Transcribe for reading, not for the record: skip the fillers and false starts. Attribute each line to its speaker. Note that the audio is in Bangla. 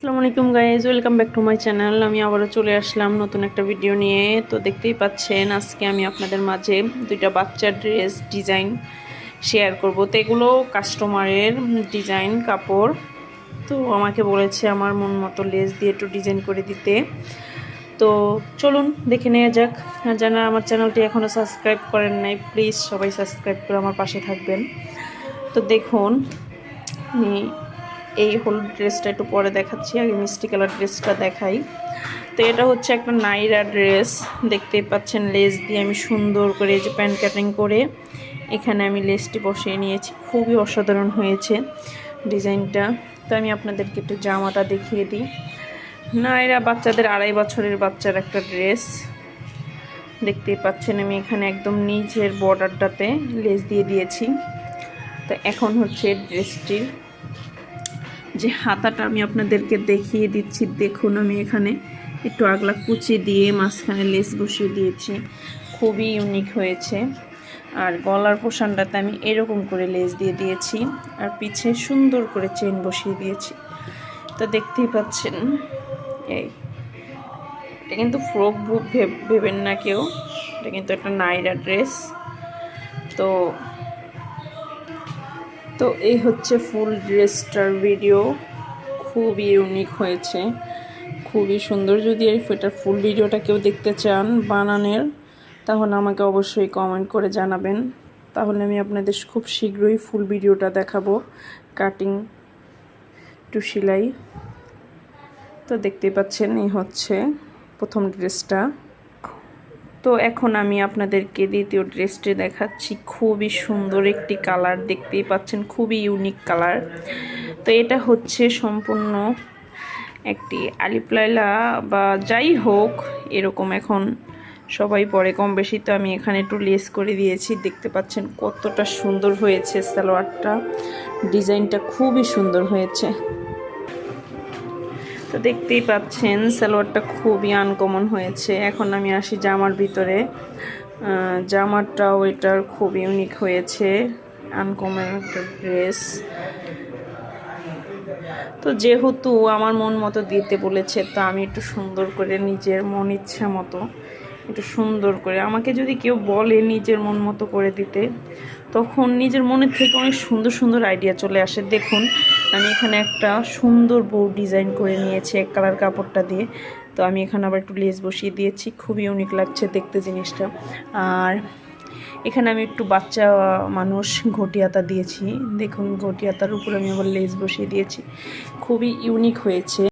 Speaker 1: আসসালামু আলাইকুম guys, welcome back to my channel. আমি আবারও চলে আসলাম নতুন একটা ভিডিও নিয়ে। তো দেখতেই পাচ্ছেন আজকে আমি আপনাদের মাঝে দুইটা বাচ্চার ড্রেস ডিজাইন শেয়ার করব। তো এগুলো কাস্টমারের ডিজাইন কাপড়, তো আমাকে বলেছে আমার মন মতো লেস দিয়ে একটু ডিজাইন করে দিতে। তো চলুন দেখে নেওয়া যাক। আর যারা আমার চ্যানেলটি এখনও সাবস্ক্রাইব করেন নাই, প্লিজ সবাই সাবস্ক্রাইব করে আমার পাশে থাকবেন। তো দেখুন, এই হলুদ ড্রেসটা একটু পরে দেখাচ্ছি, আগে মিষ্টি কালার ড্রেসটা দেখাই। তো এটা হচ্ছে একটা নাইরা ড্রেস, দেখতেই পাচ্ছেন লেস দিয়ে আমি সুন্দর করে এই যে প্যান্ট কাটিং করে এখানে আমি লেসটি বসিয়ে নিয়েছি। খুবই অসাধারণ হয়েছে ডিজাইনটা। তো আমি আপনাদেরকে একটু জামাটা দেখিয়ে দিই। নাইরা বাচ্চাদের 2.5 বছরের বাচ্চার একটা ড্রেস, দেখতেই পাচ্ছেন আমি এখানে একদম নিচের বর্ডারটাতে লেস দিয়ে দিয়েছি। তো এখন হচ্ছে ড্রেসটির যে হাতাটা আমি আপনাদেরকে দেখিয়ে দিচ্ছি। দেখুন আমি এখানে একটু আগলা কুচি দিয়ে মাঝখানে লেস বসিয়ে দিয়েছি, খুবই ইউনিক হয়েছে। আর গলার পোশানটাতে আমি এরকম করে লেস দিয়ে দিয়েছি, আর পিছে সুন্দর করে চেন বসিয়ে দিয়েছি। তো দেখতেই পাচ্ছেন এটা কিন্তু ফ্রক বুক ভেবেন না কেউ, এটা কিন্তু একটা নাইরা ড্রেস। তো তো এই হচ্ছে ফুল ড্রেসটার ভিডিও, খুবই ইউনিক হয়েছে, খুবই সুন্দর। যদি এটার ফুল ভিডিওটা কেউ দেখতে চান বানানোর, তাহলে আমাকে অবশ্যই কমেন্ট করে জানাবেন, তাহলে আমি আপনাদের খুব শীঘ্রই ফুল ভিডিওটা দেখাবো, কাটিং টু সেলাই। তো দেখতেই পাচ্ছেন এই হচ্ছে প্রথম ড্রেসটা। তো এখন আমি আপনাদেরকে দ্বিতীয় ড্রেসটি দেখাচ্ছি। খুবই সুন্দর একটি কালার, দেখতেই পাচ্ছেন খুবই ইউনিক কালার। তো এটা হচ্ছে সম্পূর্ণ একটি আলিফ লায়লা বা যাই হোক এরকম এখন সবাই পরে কম বেশি। তো আমি এখানে একটু লেস করে দিয়েছি, দেখতে পাচ্ছেন কতটা সুন্দর হয়েছে সালোয়ারটা, ডিজাইনটা খুবই সুন্দর হয়েছে। তো দেখতেই পাচ্ছেন সালোয়ারটা খুবই আনকমন হয়েছে। এখন আমি আসি জামার ভিতরে। জামাটাও এটার খুব ইউনিক হয়েছে, আনকমন একটা ড্রেস। তো যেহেতু আমার মন মতো দিতে বলেছে, তো আমি একটু সুন্দর করে নিজের মন ইচ্ছা মতো একটু সুন্দর করে, আমাকে যদি কেউ বলে নিজের মন মতো করে দিতে, তখন নিজের মনের থেকে অনেক সুন্দর সুন্দর আইডিয়া চলে আসে। দেখুন আমি এখানে একটা সুন্দর বউ ডিজাইন করে নিয়েছি এক কালার কাপড়টা দিয়ে। তো আমি এখানে আবার একটু লেস বসিয়ে দিয়েছি, খুবই ইউনিক লাগছে দেখতে জিনিসটা। আর এখানে আমি একটু বাচ্চা মানুষ ঘটিয়াতা দিয়েছি, দেখুন ঘটিয়াতার উপর আমি আবার লেস বসিয়ে দিয়েছি, খুবই ইউনিক হয়েছে।